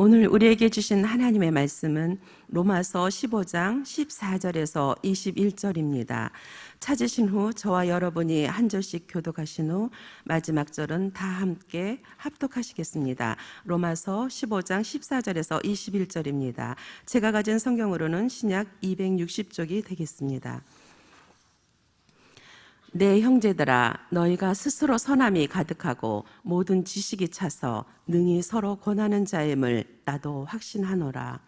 오늘 우리에게 주신 하나님의 말씀은 로마서 15장 14절에서 21절입니다. 찾으신 후 저와 여러분이 한 절씩 교독하신 후 마지막 절은 다 함께 합독하시겠습니다. 로마서 15장 14절에서 21절입니다. 제가 가진 성경으로는 신약 260쪽이 되겠습니다. 내 형제들아, 너희가 스스로 선함이 가득하고 모든 지식이 차서 능히 서로 권하는 자임을 나도 확신하노라.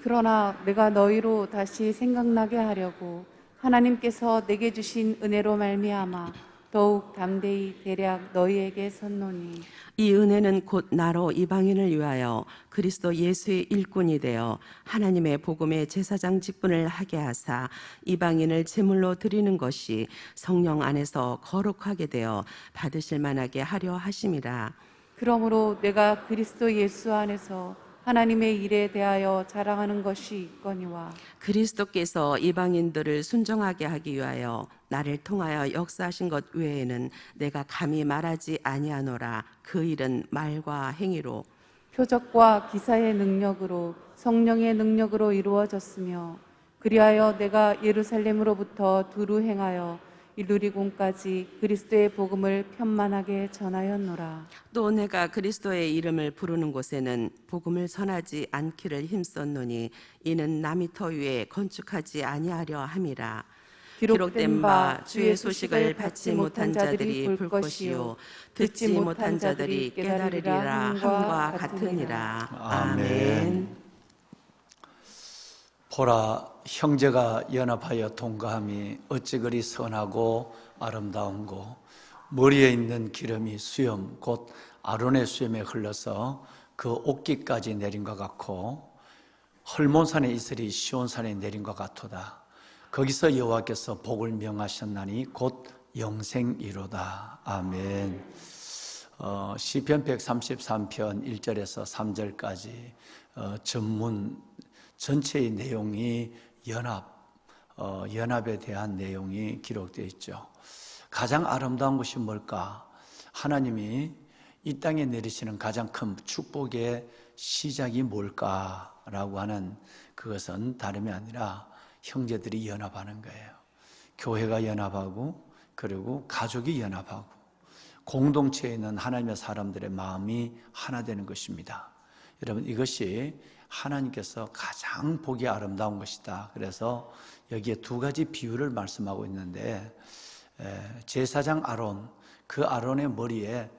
그러나 내가 너희로 다시 생각나게 하려고 하나님께서 내게 주신 은혜로 말미암아 더욱 담대히 대략 너희에게 섰노니, 이 은혜는 곧 나로 이방인을 위하여 그리스도 예수의 일꾼이 되어 하나님의 복음의 제사장 직분을 하게 하사 이방인을 제물로 드리는 것이 성령 안에서 거룩하게 되어 받으실 만하게 하려 하심이라. 그러므로 내가 그리스도 예수 안에서 하나님의 일에 대하여 자랑하는 것이 있거니와, 그리스도께서 이방인들을 순종하게 하기 위하여 나를 통하여 역사하신 것 외에는 내가 감히 말하지 아니하노라. 그 일은 말과 행위로 표적과 기사의 능력으로 성령의 능력으로 이루어졌으며, 그리하여 내가 예루살렘으로부터 두루 행하여 일루리공까지 그리스도의 복음을 편만하게 전하였노라. 또 내가 그리스도의 이름을 부르는 곳에는 복음을 전하지 않기를 힘썼노니 이는 남이 터 위에 건축하지 아니하려 함이라. 기록된 바 주의 소식을 받지 못한 자들이 볼 것이요 듣지 못한 자들이 깨달으리라 함과 같으니라. 아멘. 보라, 형제가 연합하여 동거함이 어찌 그리 선하고 아름다운고, 머리에 있는 기름이 수염 곧 아론의 수염에 흘러서 그 옷깃까지 내린 것 같고, 헐몬산의 이슬이 시온산에 내린 것 같도다. 거기서 여호와께서 복을 명하셨나니 곧 영생이로다. 아멘. 시편 133편 1절에서 3절까지 전문 전체의 내용이 연합에 대한 내용이 기록되어 있죠. 가장 아름다운 것이 뭘까? 하나님이 이 땅에 내리시는 가장 큰 축복의 시작이 뭘까라고 하는, 그것은 다름이 아니라 형제들이 연합하는 거예요. 교회가 연합하고, 그리고 가족이 연합하고, 공동체에 있는 하나님의 사람들의 마음이 하나 되는 것입니다. 여러분, 이것이 하나님께서 가장 보기 아름다운 것이다. 그래서 여기에 두 가지 비유를 말씀하고 있는데, 제사장 아론, 그 아론의 머리에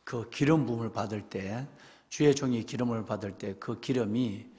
그 기름 부음을 받을 때, 주의 종이 기름을 받을 때 그 기름이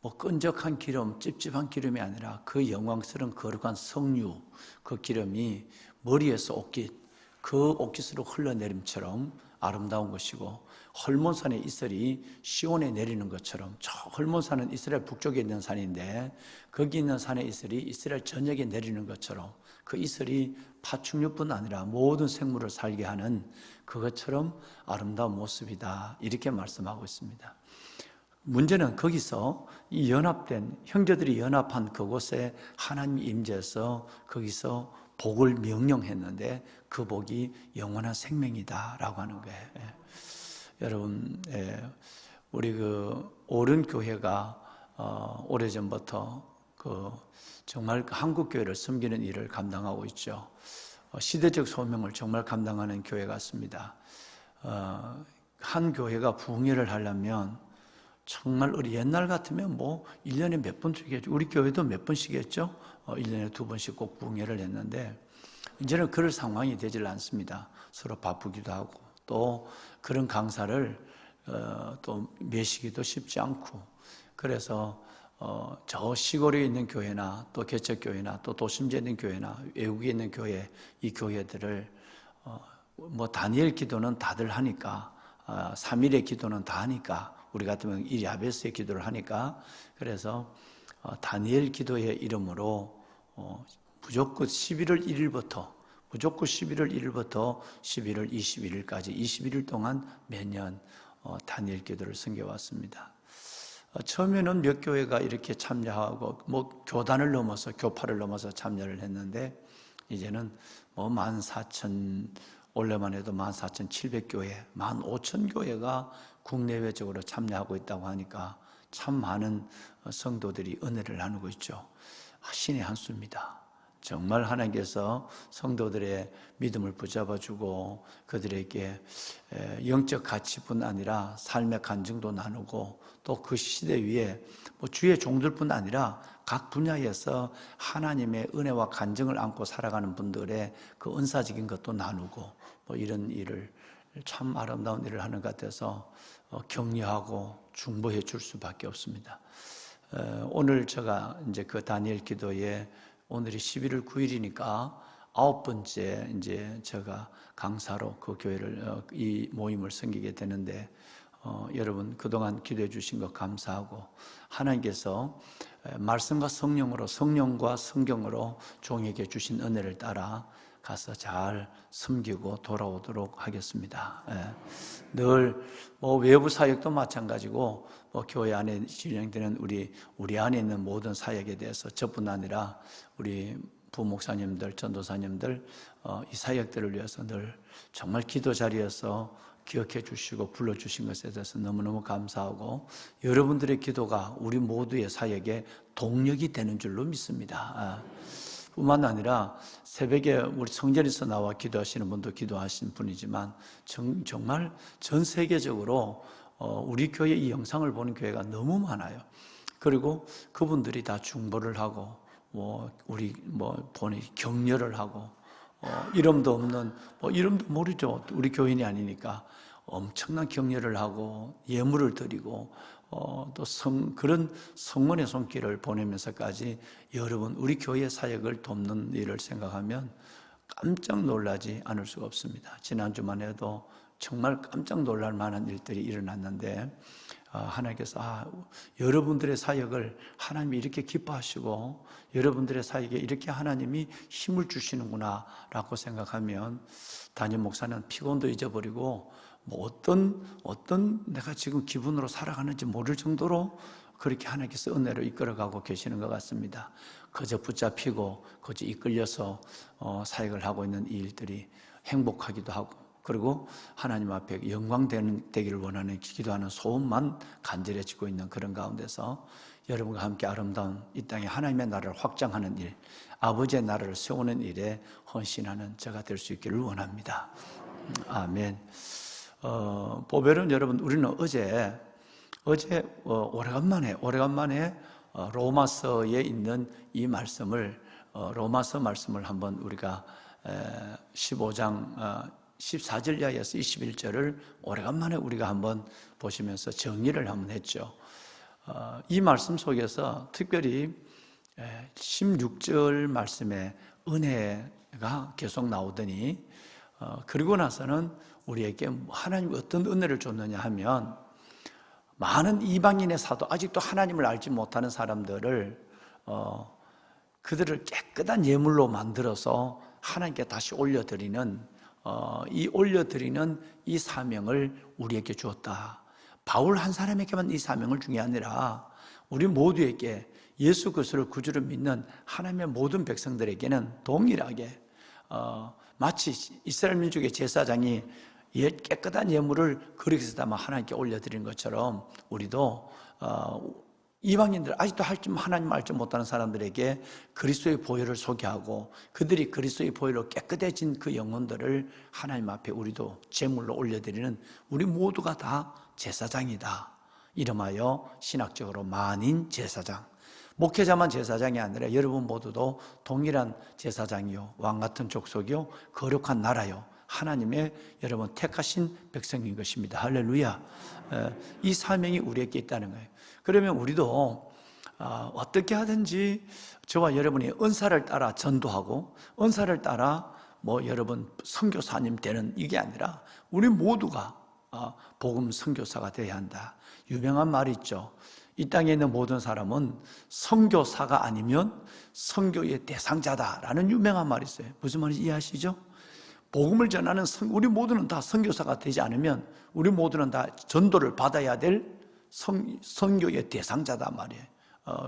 뭐 끈적한 기름, 찝찝한 기름이 아니라 그 영광스러운 거룩한 성류, 그 기름이 머리에서 옷깃, 그 옷깃으로 흘러내림처럼 아름다운 것이고, 헐몬산의 이슬이 시온에 내리는 것처럼, 저 헐몬산은 이스라엘 북쪽에 있는 산인데 거기 있는 산의 이슬이 이스라엘 전역에 내리는 것처럼, 그 이슬이 파충류뿐 아니라 모든 생물을 살게 하는 그것처럼 아름다운 모습이다, 이렇게 말씀하고 있습니다. 문제는 거기서 이 연합된 형제들이 연합한 그곳에 하나님이 임재해서 거기서 복을 명령했는데 그 복이 영원한 생명이다라고 하는 거예요. 여러분, 우리 오른 교회가 오래전부터 정말 한국 교회를 섬기는 일을 감당하고 있죠. 시대적 소명을 정말 감당하는 교회 같습니다. 한 교회가 부흥회를 하려면 정말 우리 옛날 같으면 뭐 1년에 몇 번씩 했죠. 우리 교회도 몇 번씩 했죠. 1년에 2번씩 꼭 부흥회를 했는데, 이제는 그럴 상황이 되질 않습니다. 서로 바쁘기도 하고, 또 그런 강사를 또 매시기도 쉽지 않고, 그래서 저 시골에 있는 교회나 또 개척교회나 또 도심지에 있는 교회나 외국에 있는 교회, 이 교회들을 뭐 다니엘 기도는 다들 하니까, 3일의 기도는 다 하니까, 우리 같으면 이 야베스의 기도를 하니까, 그래서 다니엘 기도의 이름으로 무조건 11월 1일부터 11월 21일까지 21일 동안 매년 다니엘 기도를 섬겨왔습니다. 처음에는 몇 교회가 이렇게 참여하고 뭐 교단을 넘어서 교파를 넘어서 참여를 했는데, 이제는 뭐 14,000, 올해만 해도 14,700교회, 15,000교회가 국내외적으로 참여하고 있다고 하니까 참 많은 성도들이 은혜를 나누고 있죠. 신의 한 수입니다. 정말 하나님께서 성도들의 믿음을 붙잡아주고 그들에게 영적 가치뿐 아니라 삶의 간증도 나누고 또 그 시대 위에 주의 종들뿐 아니라 각 분야에서 하나님의 은혜와 간증을 안고 살아가는 분들의 그 은사적인 것도 나누고 이런 일을 참 아름다운 일을 하는 것 같아서 격려하고 중보해 줄 수밖에 없습니다. 오늘 제가 이제 그 다니엘 기도에 오늘이 11월 9일이니까 9번째 이제 제가 강사로 그 교회를 이 모임을 섬기게 되는데 여러분 그동안 기도해 주신 것 감사하고 하나님께서 말씀과 성령으로 성령과 성경으로 종에게 주신 은혜를 따라 가서 잘 섬기고 돌아오도록 하겠습니다. 늘 외부 사역도 마찬가지고 교회 안에 진행되는 우리 안에 있는 모든 사역에 대해서 저뿐 아니라 우리 부목사님들, 전도사님들 이 사역들을 위해서 늘 정말 기도 자리에서 기억해 주시고 불러주신 것에 대해서 너무너무 감사하고 여러분들의 기도가 우리 모두의 사역에 동력이 되는 줄로 믿습니다. 뿐만 아니라 새벽에 우리 성전에서 나와 기도하시는 분도 기도하신 분이지만 정말 전 세계적으로 우리 교회 이 영상을 보는 교회가 너무 많아요. 그리고 그분들이 다 중보를 하고 우리 보니 격려를 하고 이름도 없는 이름도 모르죠. 우리 교인이 아니니까 엄청난 격려를 하고 예물을 드리고 또 그런 성원의 손길을 보내면서까지 여러분 우리 교회 사역을 돕는 일을 생각하면 깜짝 놀라지 않을 수가 없습니다. 지난주만 해도 정말 깜짝 놀랄 만한 일들이 일어났는데 하나님께서 여러분들의 사역을 하나님이 이렇게 기뻐하시고 여러분들의 사역에 이렇게 하나님이 힘을 주시는구나 라고 생각하면 담임 목사는 피곤도 잊어버리고 어떤 내가 지금 기분으로 살아가는지 모를 정도로 그렇게 하나님께서 은혜로 이끌어가고 계시는 것 같습니다. 그저 붙잡히고 그저 이끌려서 사역을 하고 있는 이 일들이 행복하기도 하고 그리고 하나님 앞에 영광 되기를 원하는 기도하는 소원만 간절해지고 있는 그런 가운데서 여러분과 함께 아름다운 이 땅에 하나님의 나라를 확장하는 일, 아버지의 나라를 세우는 일에 헌신하는 제가 될 수 있기를 원합니다. 아멘. 보배는 여러분 우리는 어제 오래간만에 로마서에 있는 이 말씀을 로마서 말씀을 한번 우리가 15장 14절 이하에서 21절을 오래간만에 우리가 한번 보시면서 정리를 한번 했죠. 이 말씀 속에서 특별히 16절 말씀에 은혜가 계속 나오더니 그리고 나서는 우리에게 하나님이 어떤 은혜를 줬느냐 하면 많은 이방인의 사도 아직도 하나님을 알지 못하는 사람들을 그들을 깨끗한 예물로 만들어서 하나님께 다시 올려드리는 이 사명을 우리에게 주었다. 바울 한 사람에게만 이 사명을 준 게 아니라 우리 모두에게 예수 그리스도를 구주로 믿는 하나님의 모든 백성들에게는 동일하게 마치 이스라엘 민족의 제사장이 깨끗한 예물을 그릇에서 담아 하나님께 올려드리는 것처럼 우리도 이방인들 아직도 하나님 알지 못하는 사람들에게 그리스도의 보혈을 소개하고 그들이 그리스도의 보혈로 깨끗해진 그 영혼들을 하나님 앞에 우리도 제물로 올려드리는 우리 모두가 다 제사장이다. 이름하여 신학적으로 만인 제사장. 목회자만 제사장이 아니라 여러분 모두도 동일한 제사장이요 왕같은 족속이요 거룩한 나라요 하나님의 여러분 택하신 백성인 것입니다. 할렐루야. 이 사명이 우리에게 있다는 거예요. 그러면 우리도 어떻게 하든지 저와 여러분이 은사를 따라 전도하고 은사를 따라 여러분 선교사님 되는 이게 아니라 우리 모두가 복음 선교사가 되어야 한다. 유명한 말이 있죠. 이 땅에 있는 모든 사람은 선교사가 아니면 선교의 대상자다라는 유명한 말이 있어요. 무슨 말인지 이해하시죠? 복음을 전하는 우리 모두는 다 선교사가 되지 않으면 우리 모두는 다 전도를 받아야 될 선교의 대상자다 말이에요.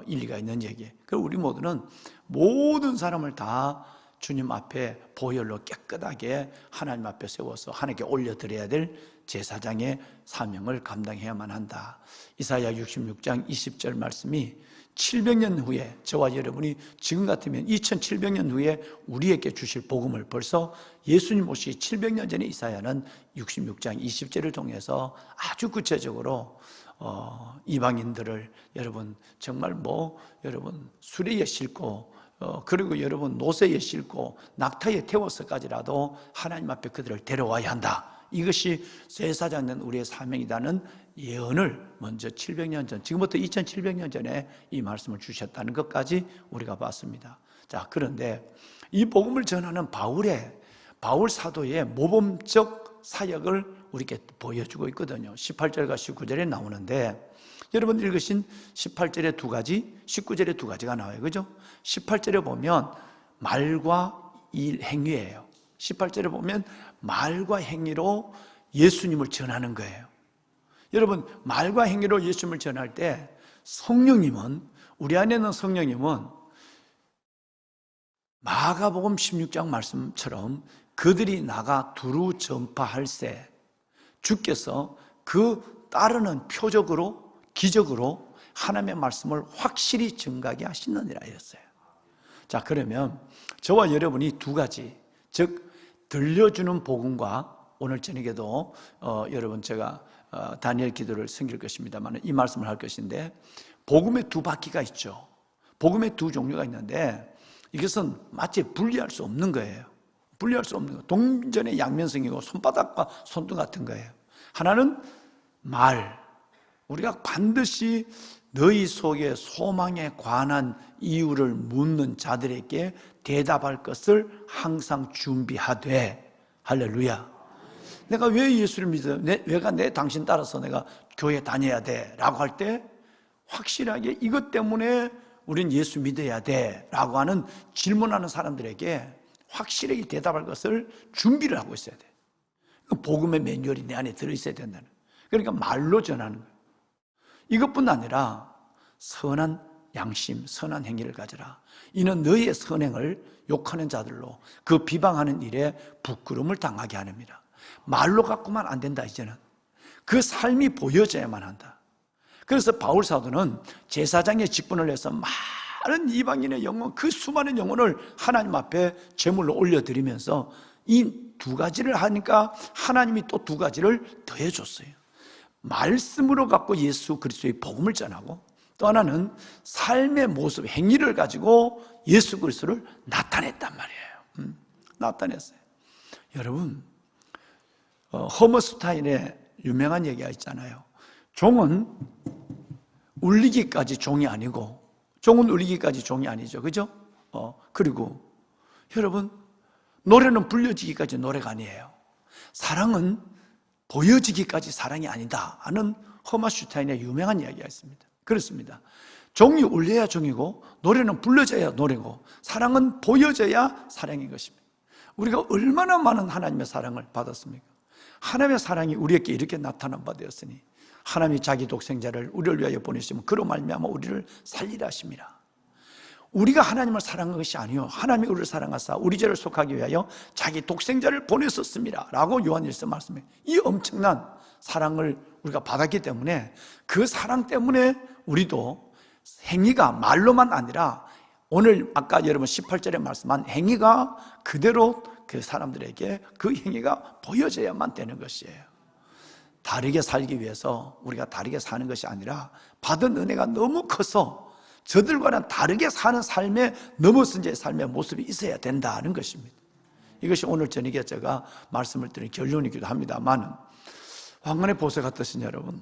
일리가 있는 얘기예요. 그리고 우리 모두는 모든 사람을 다 주님 앞에 보혈로 깨끗하게 하나님 앞에 세워서 하나님께 올려드려야 될 제사장의 사명을 감당해야만 한다. 이사야 66장 20절 말씀이 700년 후에 저와 여러분이 지금 같으면 2700년 후에 우리에게 주실 복음을 벌써 예수님 오시기 700년 전에 이사야는 66장 20절을 통해서 아주 구체적으로 이방인들을 여러분 정말 여러분 수레에 싣고 그리고 여러분 노새에 싣고 낙타에 태워서까지라도 하나님 앞에 그들을 데려와야 한다. 이것이 제사장은 우리의 사명이라는 예언을 먼저 700년 전, 지금부터 2700년 전에 이 말씀을 주셨다는 것까지 우리가 봤습니다. 자, 그런데 이 복음을 전하는 바울 사도의 모범적 사역을 우리에게 보여주고 있거든요. 18절과 19절에 나오는데 여러분 읽으신 18절에 두 가지, 19절에 두 가지가 나와요. 그죠? 18절에 보면 말과 행위예요. 18절에 보면 말과 행위로 예수님을 전하는 거예요. 여러분, 말과 행위로 예수님을 전할 때 우리 안에 있는 성령님은 마가복음 16장 말씀처럼 그들이 나가 두루 전파할세 주께서 그 따르는 표적으로 기적으로 하나님의 말씀을 확실히 증가하게 하시느니라 했어요. 자, 그러면 저와 여러분이 두 가지, 즉 들려주는 복음과 오늘 저녁에도 여러분 제가 다니엘 기도를 섬길 것입니다만 이 말씀을 할 것인데 복음의 두 바퀴가 있죠. 복음의 두 종류가 있는데 이것은 마치 분리할 수 없는 거예요. 분리할 수 없는 거. 동전의 양면성이고 손바닥과 손등 같은 거예요. 하나는 말, 우리가 반드시 너희 속에 소망에 관한 이유를 묻는 자들에게 대답할 것을 항상 준비하되. 할렐루야. 내가 왜 예수를 믿어요? 왜가 당신 따라서 내가 교회 다녀야 돼? 라고 할 때 확실하게 이것 때문에 우린 예수 믿어야 돼 라고 하는 질문하는 사람들에게 확실하게 대답할 것을 준비를 하고 있어야 돼. 복음의 매뉴얼이 내 안에 들어있어야 된다는 거예요. 그러니까 말로 전하는 거예요. 이것뿐 아니라 선한 양심, 선한 행위를 가져라. 이는 너희의 선행을 욕하는 자들로 그 비방하는 일에 부끄러움을 당하게 하느니라. 말로 갖고만 안 된다. 이제는 그 삶이 보여져야만 한다. 그래서 바울 사도는 제사장의 직분을 해서 많은 이방인의 영혼, 그 수많은 영혼을 하나님 앞에 제물로 올려드리면서 이 두 가지를 하니까 하나님이 또 두 가지를 더해 줬어요. 말씀으로 갖고 예수 그리스도의 복음을 전하고 또 하나는 삶의 모습, 행위를 가지고 예수 그리스도를 나타냈단 말이에요. 나타냈어요. 여러분, 허머스타인의 유명한 얘기가 있잖아요. 종은 울리기까지 종이 아니고, 종은 울리기까지 종이 아니죠. 그죠? 그리고 여러분, 노래는 불려지기까지 노래가 아니에요. 사랑은 보여지기까지 사랑이 아니다 하는 허머스타인의 유명한 이야기가 있습니다. 그렇습니다. 종이 울려야 종이고 노래는 불려져야 노래고 사랑은 보여져야 사랑인 것입니다. 우리가 얼마나 많은 하나님의 사랑을 받았습니까? 하나님의 사랑이 우리에게 이렇게 나타난 바 되었으니 하나님이 자기 독생자를 우리를 위하여 보내시면 그로 말미암아 우리를 살리라 하심이라. 우리가 하나님을 사랑한 것이 아니요 하나님이 우리를 사랑하사 우리 죄를 속하기 위하여 자기 독생자를 보내셨습니다 라고 요한일서 말씀해요. 이 엄청난 사랑을 우리가 받았기 때문에 그 사랑 때문에 우리도 행위가 말로만 아니라 오늘 아까 여러분 18절에 말씀한 행위가 그대로 그 사람들에게 그 행위가 보여져야만 되는 것이에요. 다르게 살기 위해서 우리가 다르게 사는 것이 아니라 받은 은혜가 너무 커서 저들과는 다르게 사는 삶에 넘어선 자의 삶의 모습이 있어야 된다는 것입니다. 이것이 오늘 저녁에 제가 말씀을 드린 결론이기도 합니다만 왕관의 보석 같으신 여러분,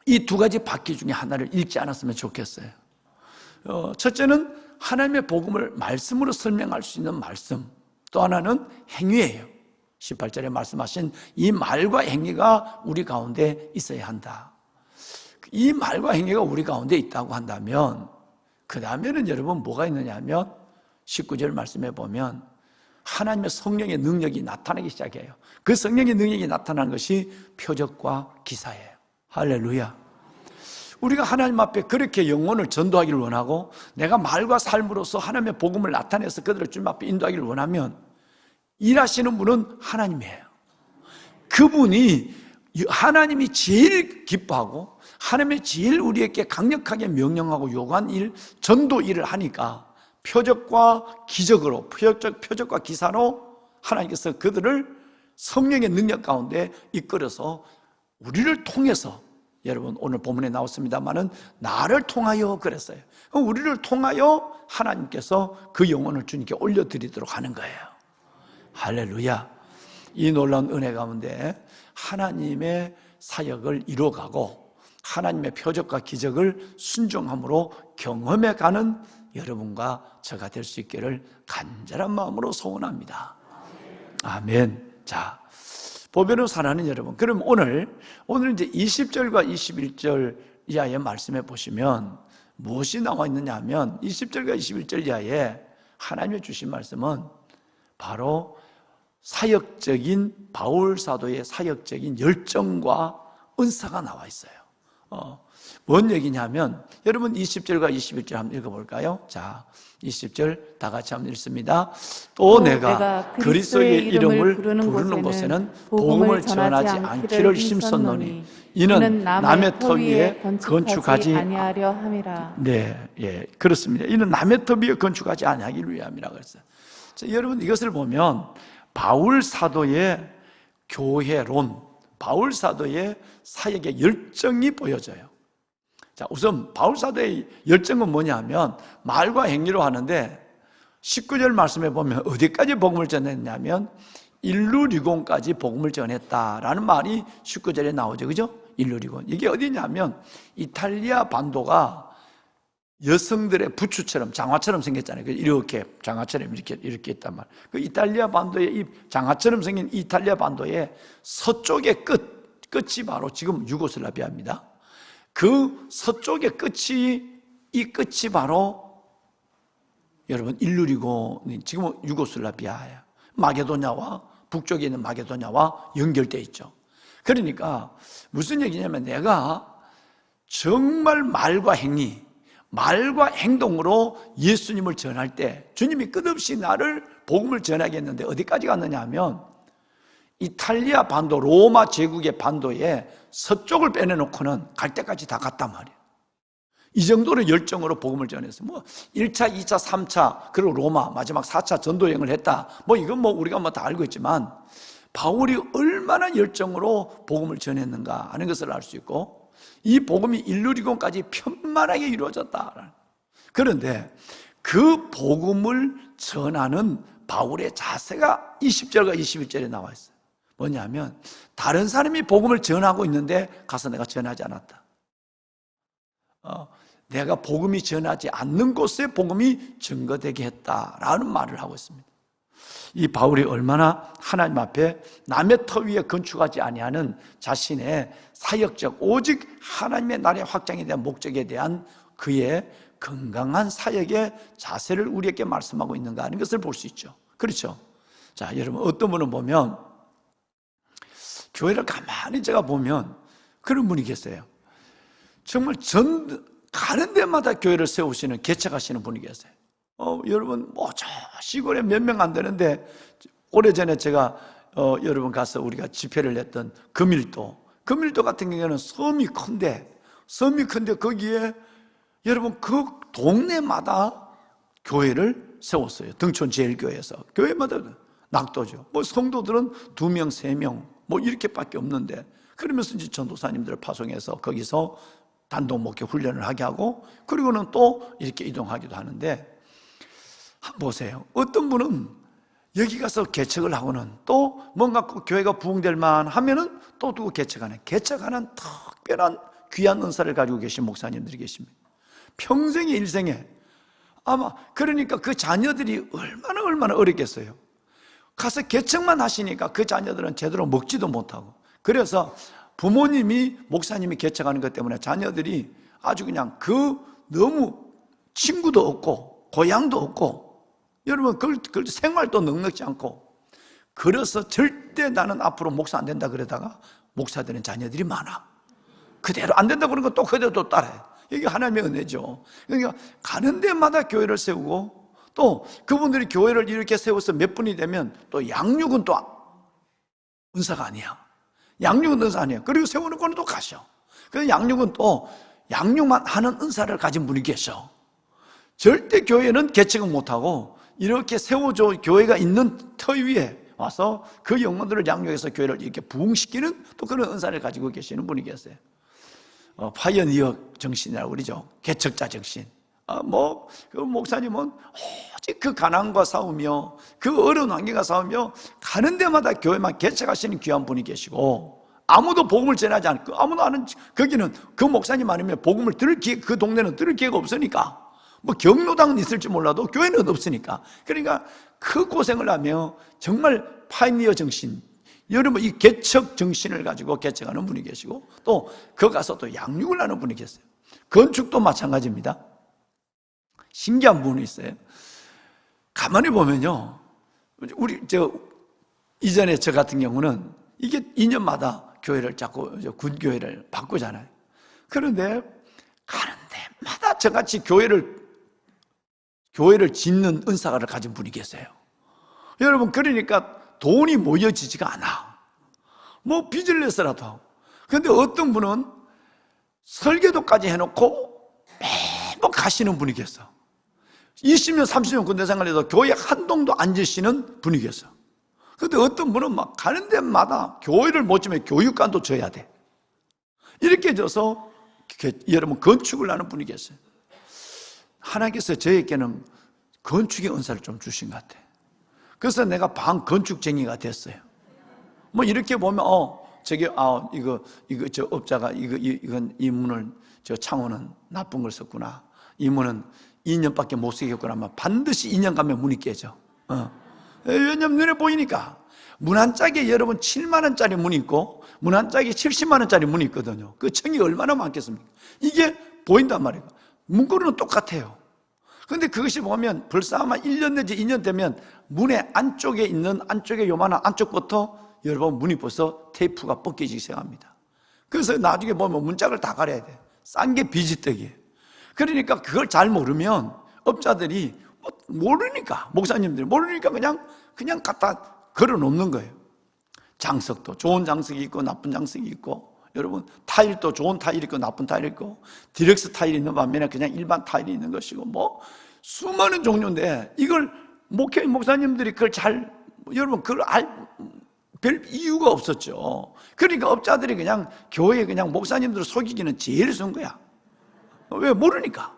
이 두 가지 바퀴 중에 하나를 읽지 않았으면 좋겠어요. 첫째는 하나님의 복음을 말씀으로 설명할 수 있는 말씀, 또 하나는 행위예요. 18절에 말씀하신 이 말과 행위가 우리 가운데 있어야 한다. 이 말과 행위가 우리 가운데 있다고 한다면 그 다음에는 여러분 뭐가 있느냐 하면 19절 말씀해 보면 하나님의 성령의 능력이 나타나기 시작해요. 그 성령의 능력이 나타나는 것이 표적과 기사예요. 할렐루야. 우리가 하나님 앞에 그렇게 영혼을 전도하기를 원하고 내가 말과 삶으로서 하나님의 복음을 나타내서 그들을 주님 앞에 인도하기를 원하면 일하시는 분은 하나님이에요. 그분이 하나님이 제일 기뻐하고 하나님이 제일 우리에게 강력하게 명령하고 요구한 일, 전도 일을 하니까 표적과 기적으로, 표적과 기사로 하나님께서 그들을 성령의 능력 가운데 이끌어서 우리를 통해서, 여러분 오늘 본문에 나왔습니다마는 나를 통하여 그랬어요. 우리를 통하여 하나님께서 그 영혼을 주님께 올려드리도록 하는 거예요. 할렐루야. 이 놀라운 은혜 가운데 하나님의 사역을 이루어가고 하나님의 표적과 기적을 순종함으로 경험해가는 여러분과 저가 될 수 있기를 간절한 마음으로 소원합니다. 아멘. 자, 보배로 사랑하는 여러분, 그럼 오늘 이제 20절과 21절 이하의 말씀에 보시면 무엇이 나와 있느냐 하면 20절과 21절 이하에 하나님이 주신 말씀은 바로 사역적인 바울 사도의 사역적인 열정과 은사가 나와 있어요. 뭔 얘기냐면 여러분 20절과 21절 한번 읽어볼까요? 자, 20절 다 같이 한번 읽습니다. 또 내가 그리스도의 이름을 부르는 곳에는 복음을 전하지 않기를 힘썼노니 이는 남의 터 위에 건축하지 아니하려 함이라. 네, 예, 그렇습니다. 이는 남의 터 위에 건축하지 아니하기를 위함이라 그랬어요. 자, 여러분 이것을 보면 바울 사도의 교회론, 바울 사도의 사역의 열정이 보여져요. 자, 우선 바울 사도의 열정은 뭐냐면 말과 행위로 하는데 19절 말씀에 보면 어디까지 복음을 전했냐면 일루리곤까지 복음을 전했다라는 말이 19절에 나오죠. 그죠? 일루리곤. 이게 어디냐면 이탈리아 반도가 여성들의 부추처럼 장화처럼 생겼잖아요. 이렇게 장화처럼 이렇게 있단 말이에요. 그 이탈리아 반도의 이 장화처럼 생긴 이탈리아 반도의 서쪽의 끝이 바로 지금 유고슬라비아입니다. 그 서쪽의 이 끝이 바로 여러분 일루리곤이 지금 유고슬라비아예요. 마게도냐와 북쪽에 있는 마게도냐와 연결되어 있죠. 그러니까 무슨 얘기냐면 내가 정말 말과 행동으로 예수님을 전할 때 주님이 끝없이 나를 복음을 전하게 했는데 어디까지 갔느냐 하면 이탈리아 반도, 로마 제국의 반도에 서쪽을 빼내놓고는 갈 때까지 다 갔단 말이에요. 이 정도로 열정으로 복음을 전했어요. 1차, 2차, 3차, 그리고 로마, 마지막 4차 전도 여행을 했다. 이건 우리가 다 알고 있지만 바울이 얼마나 열정으로 복음을 전했는가 하는 것을 알 수 있고 이 복음이 일루리곤까지 편만하게 이루어졌다. 그런데 그 복음을 전하는 바울의 자세가 20절과 21절에 나와 있어요. 뭐냐면 다른 사람이 복음을 전하고 있는데 가서 내가 전하지 않았다. 내가 복음이 전하지 않는 곳에 복음이 증거되게 했다라는 말을 하고 있습니다. 이 바울이 얼마나 하나님 앞에 남의 터 위에 건축하지 아니하는 자신의 사역적 오직 하나님의 나라의 확장에 대한 목적에 대한 그의 건강한 사역의 자세를 우리에게 말씀하고 있는가 하는 것을 볼 수 있죠. 그렇죠? 자, 여러분 어떤 분은 보면 교회를 가만히 제가 보면 그런 분이 계세요. 정말 가는 데마다 교회를 세우시는 개척하시는 분이 계세요. 여러분 저 시골에 몇 명 안 되는데 오래전에 제가 여러분 가서 우리가 집회를 했던 금일도 같은 경우에는 섬이 큰데 거기에 여러분 그 동네마다 교회를 세웠어요. 등촌 제일교회에서 교회마다 낙도죠. 성도들은 2명, 3명 이렇게밖에 없는데 그러면서 이제 전도사님들을 파송해서 거기서 단독 목회 훈련을 하게 하고 그리고는 또 이렇게 이동하기도 하는데 한번 보세요. 어떤 분은 여기 가서 개척을 하고는 또 뭔가 교회가 부흥될 만 하면은 또 누구 개척하는 특별한 귀한 은사를 가지고 계신 목사님들이 계십니다. 평생의 일생에 아마 그러니까 그 자녀들이 얼마나 어렵겠어요. 가서 개척만 하시니까 그 자녀들은 제대로 먹지도 못하고 그래서 부모님이 목사님이 개척하는 것 때문에 자녀들이 아주 그냥 너무 친구도 없고 고향도 없고 여러분 그 생활도 넉넉지 않고 그래서 절대 나는 앞으로 목사 안 된다 그러다가 목사 되는 자녀들이 많아. 그대로 안 된다 그러는 거 또 그대로 또 따라해. 이게 하나님의 은혜죠. 그러니까 가는 데마다 교회를 세우고 또 그분들이 교회를 이렇게 세워서 몇 분이 되면 또 양육은 또 은사가 아니야. 양육은 은사 아니에요. 그리고 세워놓고는 또 가셔. 그래서 양육은 또 양육만 하는 은사를 가진 분이 계셔. 절대 교회는 개척은 못하고 이렇게 세워줘 교회가 있는 터 위에 와서 그 영혼들을 양육해서 교회를 이렇게 부흥시키는 또 그런 은사를 가지고 계시는 분이 계세요. 파이어니어 정신이라고 그러죠. 개척자 정신. 그 목사님은 오직 그 가난과 싸우며 그 어려운 환경과 싸우며 가는 데마다 교회만 개척하시는 귀한 분이 계시고, 아무도 복음을 전하지 않고 아무도 아는, 거기는 그 목사님 아니면 복음을 들을 기회, 그 동네는 들을 기회가 없으니까, 뭐 경로당은 있을지 몰라도 교회는 없으니까, 그러니까 그 고생을 하며 정말 파이니어 정신, 여러분 이 개척 정신을 가지고 개척하는 분이 계시고, 또 그 가서 또 양육을 하는 분이 계세요. 건축도 마찬가지입니다. 신기한 분이 있어요. 가만히 보면요, 이전에 저 같은 경우는 이게 2년마다 교회를 자꾸 군교회를 바꾸잖아요. 그런데 가는 데마다 저같이 교회를 짓는 은사를 가진 분이 계세요. 여러분, 그러니까 돈이 모여지지가 않아. 뭐 빚을 내서라도 하고. 그런데 어떤 분은 설계도까지 해놓고 매번 가시는 분이 계셔. 20년, 30년 군대 생활해도 교회 한 동도 안 지시는 분이 계셔. 그런데 어떤 분은 막 가는 데마다 교회를 못 지면 교육관도 져야 돼. 이렇게 져서 여러분 건축을 하는 분이 계세요. 하나님께서 저에게는 건축의 은사를 좀 주신 것 같아요. 그래서 내가 반건축쟁이가 됐어요. 뭐 이렇게 보면 저 업자가 이 문을, 저 창호는 나쁜 걸 썼구나, 이 문은 2년밖에 못 쓰겠구나 하면 반드시 2년 가면 문이 깨져. 왜냐면 눈에 보이니까. 문 한 짝에 여러분 7만 원짜리 문이 있고 문 한 짝에 70만 원짜리 문이 있거든요. 그 층이 얼마나 많겠습니까? 이게 보인단 말이에요. 문고리는 똑같아요. 그런데 그것이 보면 벌써 아마 1년 내지 2년 되면 문의 안쪽에 있는, 안쪽에 요만한 안쪽부터 여러분 문이 벌써 테이프가 벗겨지기 시작합니다. 그래서 나중에 보면 문짝을 다 갈아야 돼. 싼 게 비지떡이에요. 그러니까 그걸 잘 모르면 업자들이 모르니까, 목사님들이 모르니까 그냥 갖다 걸어 놓는 거예요. 장석도 좋은 장석이 있고 나쁜 장석이 있고, 여러분 타일도 좋은 타일이 있고 나쁜 타일이 있고, 디럭스 타일이 있는 반면에 그냥 일반 타일이 있는 것이고, 뭐 수많은 종류인데 이걸 목사님들이 그걸 여러분 그걸 별 이유가 없었죠. 그러니까 업자들이 그냥 교회에 그냥 목사님들을 속이기는 제일 쉬운 거야. 왜? 모르니까.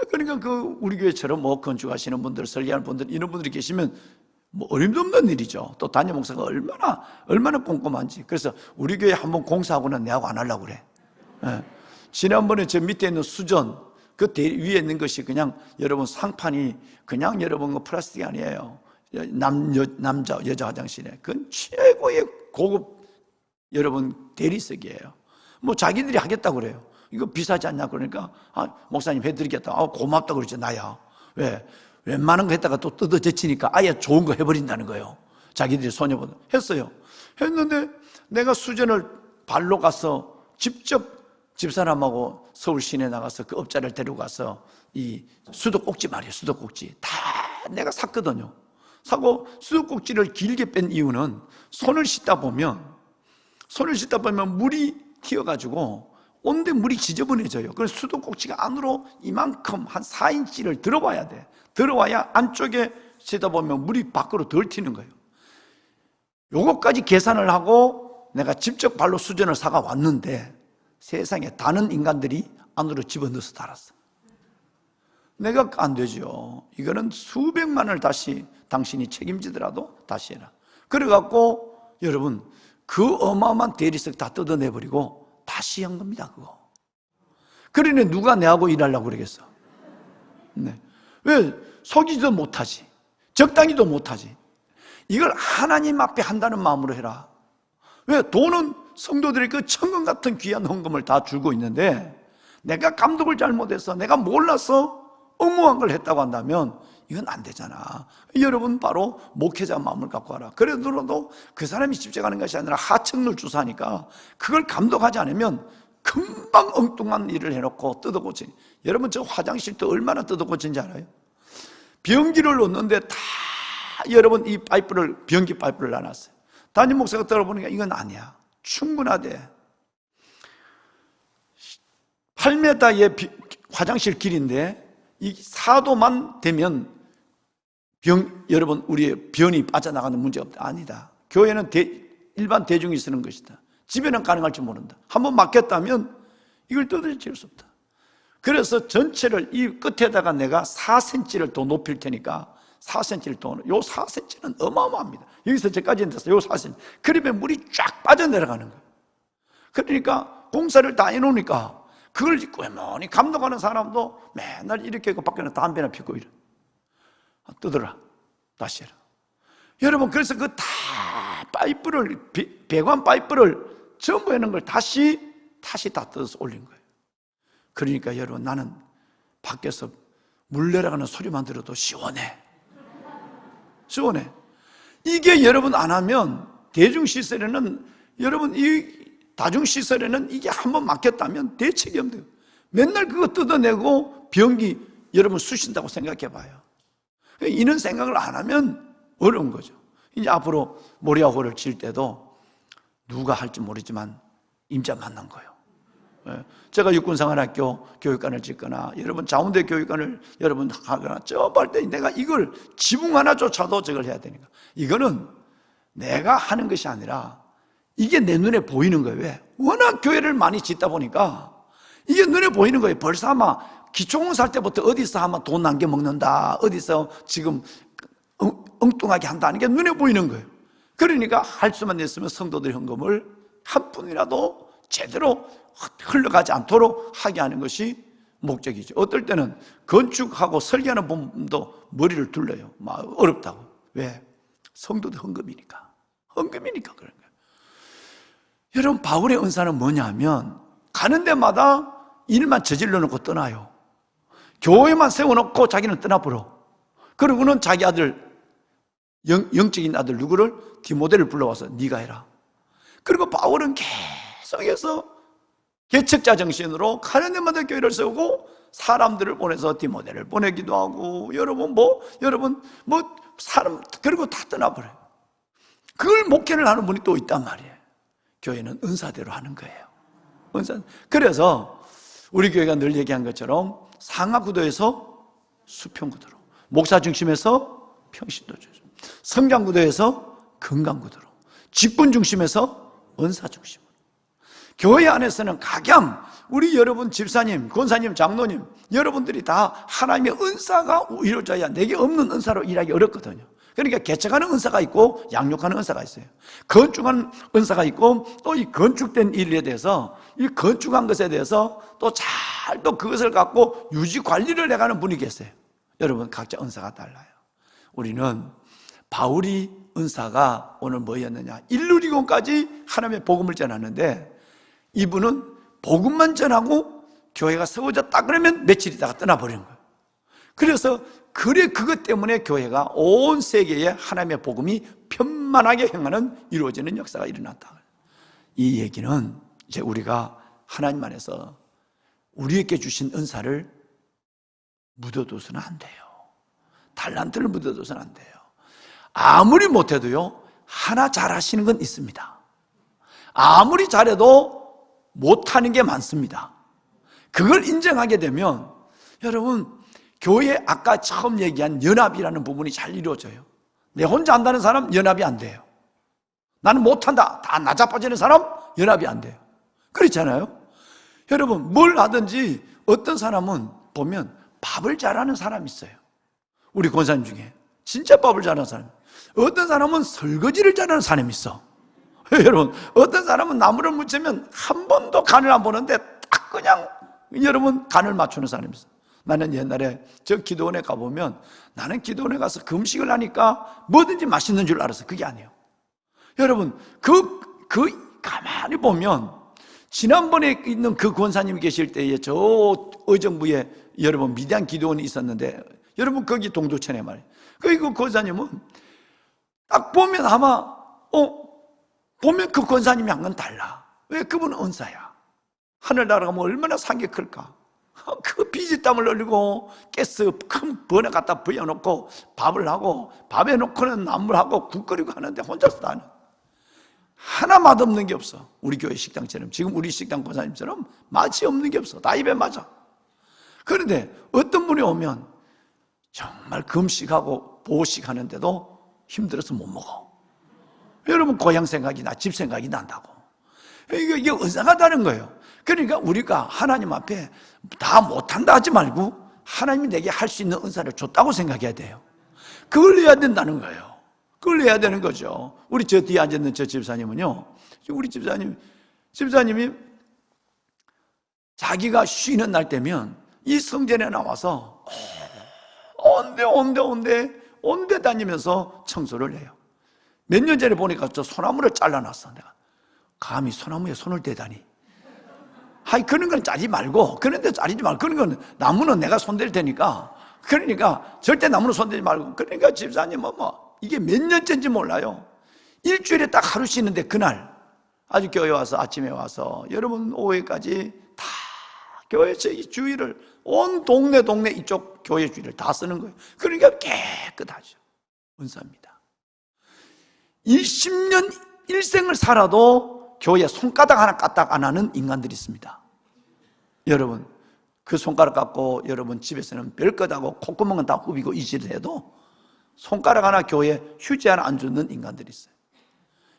그러니까 우리 교회처럼 뭐 건축하시는 분들, 설계하는 분들, 이런 분들이 계시면 뭐 어림도 없는 일이죠. 또 담임 목사가 얼마나 꼼꼼한지. 그래서 우리 교회 한번 공사하고는 내하고 안 하려고 그래. 지난번에 저 밑에 있는 수전, 그 위에 있는 것이 그냥 여러분 상판이 그냥 여러분 플라스틱이 아니에요. 남자, 여자 화장실에. 그건 최고의 고급 여러분 대리석이에요. 뭐 자기들이 하겠다고 그래요. 이거 비싸지 않냐 그러니까, 목사님 해드리겠다. 고맙다고 그러죠. 나야. 왜? 웬만한 거 했다가 또 뜯어 제치니까 아예 좋은 거 해버린다는 거예요. 자기들이 손해보다. 했어요. 했는데 내가 수전을 발로 가서 직접 집사람하고 서울 시내 나가서 그 업자를 데려가서 이 수도꼭지 말이에요. 수도꼭지 다 내가 샀거든요. 사고 수도꼭지를 길게 뺀 이유는 손을 씻다 보면 물이 튀어가지고 온데 물이 지저분해져요. 그래서 수도꼭지가 안으로 이만큼 한 4인치를 들어와야 돼. 들어와야 안쪽에 씻다 보면 물이 밖으로 덜 튀는 거예요. 요것까지 계산을 하고 내가 직접 발로 수전을 사가 왔는데 세상에 다른 인간들이 안으로 집어넣어서 달았어. 내가 안 되죠. 이거는 수백만 원을 다시 당신이 책임지더라도 다시 해라. 그래갖고 여러분 그 어마어마한 대리석 다 뜯어내버리고 다시 한 겁니다. 그거. 그러니 누가 내하고 일하려고 그러겠어? 네. 왜? 속이지도 못하지, 적당히도 못하지. 이걸 하나님 앞에 한다는 마음으로 해라. 왜? 돈은 성도들이 그 천금 같은 귀한 헌금을 다 주고 있는데 내가 감독을 잘못해서 내가 몰라서 엉뚱한 걸 했다고 한다면 이건 안 되잖아. 여러분 바로 목회자 마음을 갖고 하라. 그래도 그 사람이 집중하는 것이 아니라 하청을 주사하니까 그걸 감독하지 않으면 금방 엉뚱한 일을 해놓고 뜯어고치니. 여러분 저 화장실도 얼마나 뜯어고친지 알아요? 변기를 놓는데 다 여러분 이 변기 파이프를 놔놨어요. 담임 목사가 들어보니까 이건 아니야. 충분하대. 8m의 화장실 길인데 이 4도만 되면 여러분 우리의 변이 빠져나가는 문제가 없다. 아니다. 교회는 일반 대중이 쓰는 것이다. 집에는 가능할지 모른다. 한번 맡겼다면 이걸 떠들어질 수 없다. 그래서 전체를 이 끝에다가 내가 4cm를 더 높일 테니까 4cm를 더, 요 4cm는 어마어마합니다. 여기서 저까지 돼서 요 4cm. 그러면 물이 쫙 빠져내려가는 거예요. 그러니까 공사를 다 해놓으니까 그걸 꿰머니 감독하는 사람도 맨날 이렇게 하고 밖에는 담배나 피고 이래. 뜨더라. 다시 해라. 여러분, 그래서 그 다 파이프를, 배관 파이프를 전부 해놓은 걸 다시 다 뜯어서 올린 거예요. 그러니까 여러분, 나는 밖에서 물 내려가는 소리만 들어도 시원해. 시원해. 이게 여러분 안 하면 대중시설에는, 여러분 이 다중시설에는 이게 한번 막혔다면 대책이 없대요. 맨날 그거 뜯어내고 변기 여러분 쑤신다고 생각해 봐요. 이런 생각을 안 하면 어려운 거죠. 이제 앞으로 모리아호를 칠 때도 누가 할지 모르지만 임자 만난 거예요. 제가 육군생활학교 교육관을 짓거나 여러분 자운대 교육관을 여러분 하거나 저할 때 내가 이걸 지붕 하나조차도 저걸 해야 되니까 이거는 내가 하는 것이 아니라 이게 내 눈에 보이는 거예요. 왜? 워낙 교회를 많이 짓다 보니까 이게 눈에 보이는 거예요. 벌써 아마 기초공사 할 때부터 어디서 아마 돈 남겨 먹는다, 어디서 지금 엉뚱하게 한다는 게 눈에 보이는 거예요. 그러니까 할 수만 있으면 성도들 헌금을 한 푼이라도 제대로 흘러가지 않도록 하게 하는 것이 목적이죠. 어떨 때는 건축하고 설계하는 분도 머리를 둘러요. 막 어렵다고. 왜? 성도들 헌금이니까. 헌금이니까 그런 거예요. 여러분, 바울의 은사는 뭐냐면 가는 데마다 일만 저질러 놓고 떠나요. 교회만 세워놓고 자기는 떠나버려. 그러고는 자기 아들, 영적인 아들 누구를? 디모데를 불러와서 네가 해라. 그리고 바울은 계속해서 개척자 정신으로 가는 데마다 교회를 세우고 사람들을 보내서 디모데를 보내기도 하고 여러분 사람 그리고 다 떠나버려요. 그걸 목회를 하는 분이 또 있단 말이에요. 교회는 은사대로 하는 거예요. 은사. 그래서 우리 교회가 늘 얘기한 것처럼 상하 구도에서 수평 구도로, 목사 중심에서 평신도 중심, 성장 구도에서 건강 구도로, 직분 중심에서 은사 중심으로. 교회 안에서는 각양 우리 여러분 집사님, 권사님, 장로님 여러분들이 다 하나님의 은사가 이루어져야 내게 없는 은사로 일하기 어렵거든요. 그러니까 개척하는 은사가 있고 양육하는 은사가 있어요. 건축하는 은사가 있고 또 이 건축된 일에 대해서 이 건축한 것에 대해서 또 잘 또 그것을 갖고 유지 관리를 해가는 분이 계세요. 여러분 각자 은사가 달라요. 우리는 바울이 은사가 오늘 뭐였느냐? 일루리곤까지 하나님의 복음을 전하는데 이분은 복음만 전하고 교회가 세워졌다 그러면 며칠 있다가 떠나버리는 거예요. 그래서 그것 때문에 교회가 온 세계에 하나님의 복음이 편만하게 행하는 이루어지는 역사가 일어났다. 이 얘기는 이제 우리가 하나님 안에서 우리에게 주신 은사를 묻어둬서는 안 돼요. 달란트를 묻어둬서는 안 돼요. 아무리 못해도요 하나 잘하시는 건 있습니다. 아무리 잘해도 못하는 게 많습니다. 그걸 인정하게 되면 여러분 교회 아까 처음 얘기한 연합이라는 부분이 잘 이루어져요. 내 혼자 한다는 사람 연합이 안 돼요. 나는 못한다 다 나자빠지는 사람 연합이 안 돼요. 그렇잖아요. 여러분 뭘 하든지 어떤 사람은 보면 밥을 잘하는 사람이 있어요. 우리 권사님 중에 진짜 밥을 잘하는 사람, 어떤 사람은 설거지를 잘하는 사람이 있어. 여러분 어떤 사람은 나무를 묻히면 한 번도 간을 안 보는데 딱 그냥 여러분 간을 맞추는 사람이 있어. 나는 옛날에 저 기도원에 가보면 나는 기도원에 가서 금식을 하니까 뭐든지 맛있는 줄 알았어. 그게 아니에요. 여러분 가만히 보면 지난번에 있는 그 권사님이 계실 때에 저 의정부에 여러분 미디안 기도원이 있었는데 여러분 거기 동두천에 말이에요. 그 권사님은 딱 보면 아마 보면 그 권사님이 한 건 달라. 왜? 그분은 은사야. 하늘나라가 뭐 얼마나 상이 클까. 그 비지땀을 흘리고 가스 큰 번에 갖다 부어놓고 밥을 하고 밥에 놓고는 나물하고 국 끓이고 하는데 혼자서 다 하는. 하나 맛없는 게 없어. 우리 교회 식당처럼, 지금 우리 식당 권사님처럼 맛이 없는 게 없어. 다 입에 맞아. 그런데 어떤 분이 오면 정말 금식하고 보식하는데도 힘들어서 못 먹어. 여러분, 고향 생각이 나, 집 생각이 난다고. 이게 은사가 다른 거예요. 그러니까 우리가 하나님 앞에 다 못한다 하지 말고 하나님이 내게 할 수 있는 은사를 줬다고 생각해야 돼요. 그걸 해야 된다는 거예요. 그걸 해야 되는 거죠. 우리 저 뒤에 앉아있는 저 집사님은요, 우리 집사님이 자기가 쉬는 날 되면 이 성전에 나와서 온데 다니면서 청소를 해요. 몇 년 전에 보니까 저 소나무를 잘라놨어. 내가 감히 소나무에 손을 대다니. 그런 건 짜지 말고, 그런데 자르지 말고, 그런 건 나무는 내가 손댈 테니까, 그러니까 절대 나무는 손대지 말고. 그러니까 집사님은 이게 몇 년째인지 몰라요. 일주일에 딱 하루 쉬는데 그날 아주 교회 와서, 아침에 와서 여러분 오후에까지 다 교회 이 주위를, 온 동네 이쪽 교회 주위를 다 쓰는 거예요. 그러니까 깨끗하죠. 은사입니다. 20년 일생을 살아도 교회에 손가락 하나 까딱 안 하는 인간들이 있습니다. 여러분, 그 손가락 갖고 여러분 집에서는 별것 하고 콧구멍은 다 후비고 이질을 해도 손가락 하나 교회에 휴지 하나 안 주는 인간들이 있어요.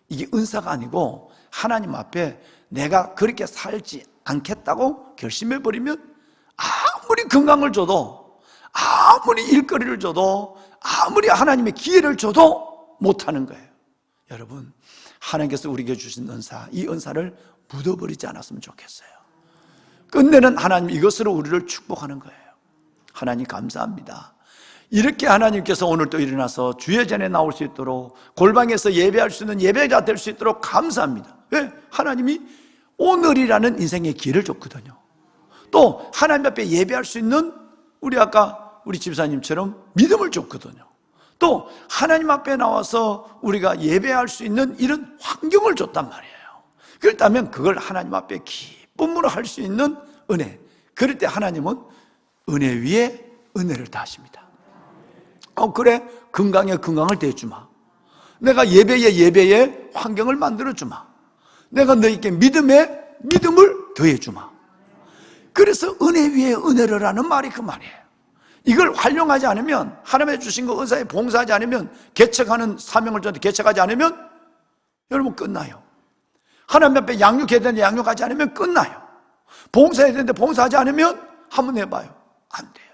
이게 은사가 아니고 하나님 앞에 내가 그렇게 살지 않겠다고 결심해버리면 아무리 건강을 줘도, 아무리 일거리를 줘도, 아무리 하나님의 기회를 줘도 못하는 거예요. 여러분, 하나님께서 우리에게 주신 은사, 이 은사를 묻어버리지 않았으면 좋겠어요. 끝내는 하나님, 이것으로 우리를 축복하는 거예요. 하나님 감사합니다. 이렇게 하나님께서 오늘 또 일어나서 주의 전에 나올 수 있도록, 골방에서 예배할 수 있는 예배자 될 수 있도록 감사합니다. 왜? 하나님이 오늘이라는 인생의 기회를 줬거든요. 또 하나님 앞에 예배할 수 있는, 우리 집사님처럼 믿음을 줬거든요. 또 하나님 앞에 나와서 우리가 예배할 수 있는 이런 환경을 줬단 말이에요. 그렇다면 그걸 하나님 앞에 기쁨으로 할 수 있는 은혜, 그럴 때 하나님은 은혜 위에 은혜를 더하십니다. 그래, 건강에 건강을 더해주마. 내가 예배에 환경을 만들어주마. 내가 너에게 믿음에 믿음을 더해주마. 그래서 은혜 위에 은혜를 하는 말이 그 말이에요. 이걸 활용하지 않으면, 하나님의 주신 거 은사에 봉사하지 않으면, 개척하는 사명을 줬는데 개척하지 않으면 여러분 끝나요. 하나님 앞에 양육해야 되는데 양육하지 않으면 끝나요. 봉사해야 되는데 봉사하지 않으면 한번 해봐요. 안 돼요.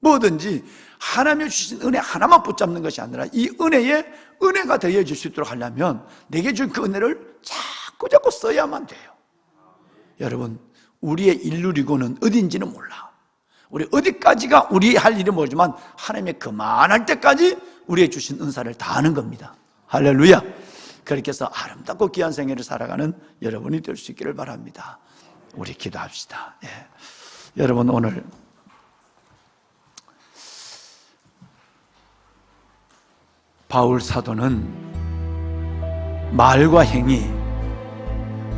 뭐든지 하나님이 주신 은혜 하나만 붙잡는 것이 아니라 이 은혜에 은혜가 더해질 수 있도록 하려면 내게 준 그 은혜를 자꾸 써야만 돼요. 여러분, 우리의 일누리고는 어딘지는 몰라. 우리 어디까지가 우리 할 일은 모르지만 하나님의 그만할 때까지 우리의 주신 은사를 다하는 겁니다. 할렐루야. 그렇게 해서 아름답고 귀한 생애를 살아가는 여러분이 될 수 있기를 바랍니다. 우리 기도합시다. 여러분, 오늘 바울 사도는 말과 행위,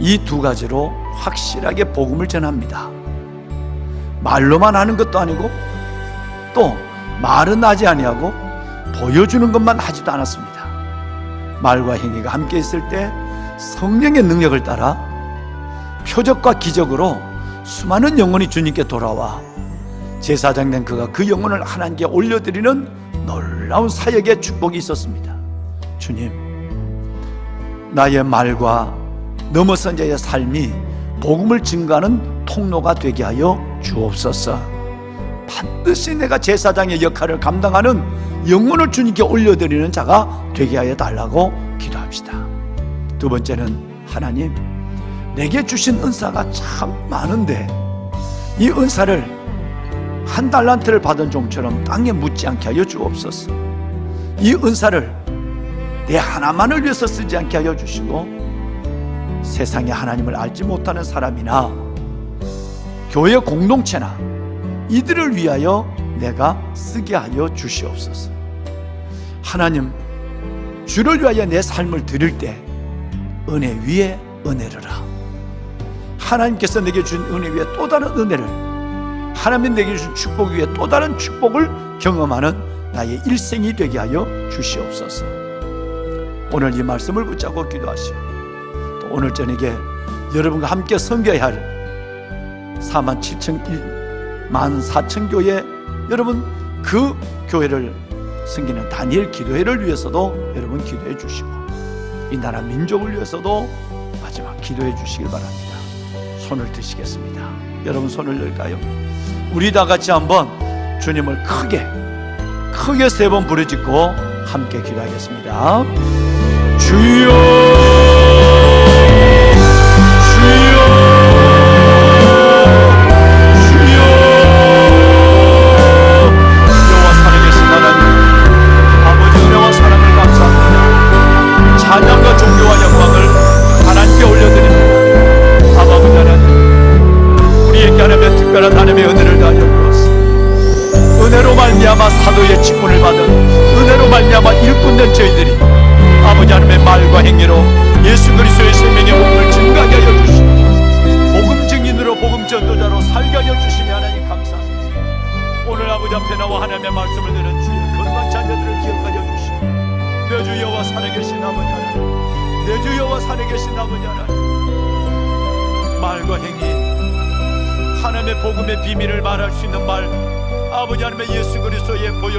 이 두 가지로 확실하게 복음을 전합니다. 말로만 하는 것도 아니고 또 말은 하지 아니하고 보여주는 것만 하지도 않았습니다. 말과 행위가 함께 있을 때 성령의 능력을 따라 표적과 기적으로 수많은 영혼이 주님께 돌아와 제사장 된 그가 그 영혼을 하나님께 올려드리는 놀라운 사역의 축복이 있었습니다. 주님, 나의 말과 넘어선 자의 삶이 복음을 증거하는 통로가 되게 하여 주옵소서. 반드시 내가 제사장의 역할을 감당하는 영혼을 주님께 올려드리는 자가 되게 하여 달라고 기도합시다. 두 번째는, 하나님, 내게 주신 은사가 참 많은데 이 은사를 한 달란트를 받은 종처럼 땅에 묻지 않게 하여 주옵소서. 이 은사를 내 하나만을 위해서 쓰지 않게 하여 주시고 세상에 하나님을 알지 못하는 사람이나 교회 공동체나 이들을 위하여 내가 쓰게 하여 주시옵소서. 하나님, 주를 위하여 내 삶을 드릴 때 은혜 위에 은혜를 하나님께서 내게 준 은혜 위에 또 다른 은혜를, 하나님 내게 주신 축복 위에 또 다른 축복을 경험하는 나의 일생이 되게 하여 주시옵소서. 오늘 이 말씀을 붙잡고 기도하시오. 오늘 저녁에 여러분과 함께 섬겨야 할 14,000교회, 여러분 그 교회를 섬기는 다니엘 기도회를 위해서도 여러분 기도해 주시고, 이 나라 민족을 위해서도 마지막 기도해 주시길 바랍니다. 손을 드시겠습니다. 여러분 손을 열까요? 우리 다 같이 한번 주님을 크게 3번 부르짖고 함께 기도하겠습니다. 주여, 주여, 주여. 여호와 살아계신 하나님, 아버지 은혜와 사랑을 감사합니다. 찬양과 존귀와 영광을 하나님께 올려드립니다. 아버지 하나님, 우리에게 하나님의 특별한 하나님의 은혜를 다하여 주옵소서. 은혜로 말미암아 사도의 직분을 받은, 은혜로 말미암아 일꾼된 저희들이 아버지 하나님의 말과 행위로 예수 그리스도의 생명의 복음을 증가하게 하여 주시고, 복음 증인으로 복음 전도자로 살게 하여 주시며 하나님 감사합니다. 오늘 아버지 앞에 나와 하나님의 말씀을 들은 주의 건강 자녀들을 기억하여 주시고, 내 주 여호와 살아계신 아버지 하나님, 내 주 여호와 살아계신 아버지 하나님, 말과 행위, 하나님의 복음의 비밀을 말할 수 있는 말, 아버지 하나님의 예수 그리스도의 보여